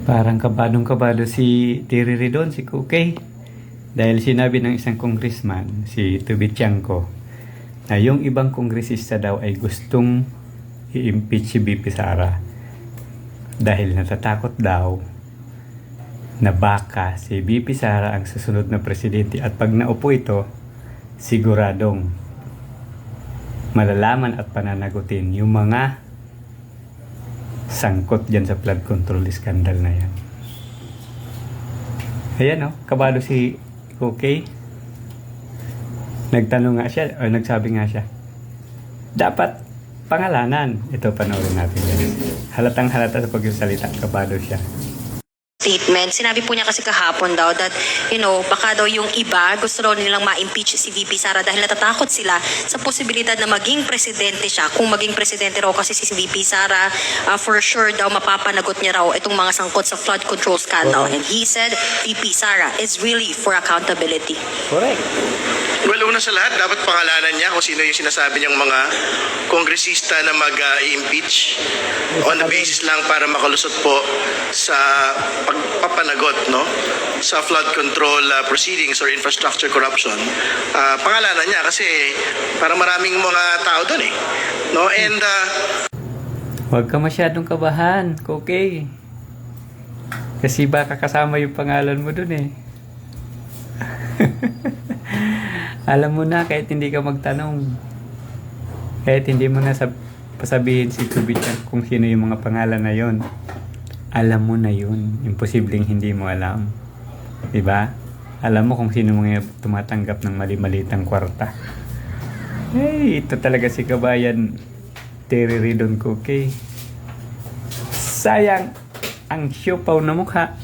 Parang kabadong-kabado si Terry Ridon, si Kukay. Dahil sinabi ng isang congressman, si Tubichanco, na yung ibang kongresista daw ay gustong i-impeach si BP Sara. Dahil natatakot daw na baka si BP Sara ang susunod na presidente at pag naupo ito, siguradong malalaman at pananagutin yung mga sangkot dyan sa flood control scandal na yan. Ayan kabado si Kukay. Nagtanong nga siya, o nagsabi nga siya, dapat pangalanan. Ito, panoorin natin yan. Halatang halata sa pagsasalita, kabado siya. Statement. Sinabi po niya kasi kahapon daw that, baka daw yung iba gusto daw nilang ma-impeach si VP Sara dahil natatakot sila sa posibilidad na maging presidente siya. Kung maging presidente raw kasi si VP Sara, for sure daw mapapanagot niya raw itong mga sangkot sa flood control scandal. And he said, VP Sara is really for accountability. Correct. Well, una sa lahat, dapat pangalanan niya kung sino yung sinasabi niyang mga kongresista na mag-impeach on the basis lang para makalusot po sa pagpapanagot sa flood control proceedings or infrastructure corruption. Pangalanan niya kasi parang maraming mga tao doon And Huwag ka masyadong kabahan, Kukay. Kasi baka kasama yung pangalan mo dun Alam mo na kahit hindi ka magtanong. Kahit hindi mo na pasabihin si Tubichan kung sino yung mga pangalan na yon. Alam mo na yun. Imposibleng hindi mo alam. Diba? Alam mo kung sino mga tumatanggap ng mali-malitang kwarta. Hey, ito talaga si kabayan Terry Ridon Kukay. Sayang ang siopaw na mukha.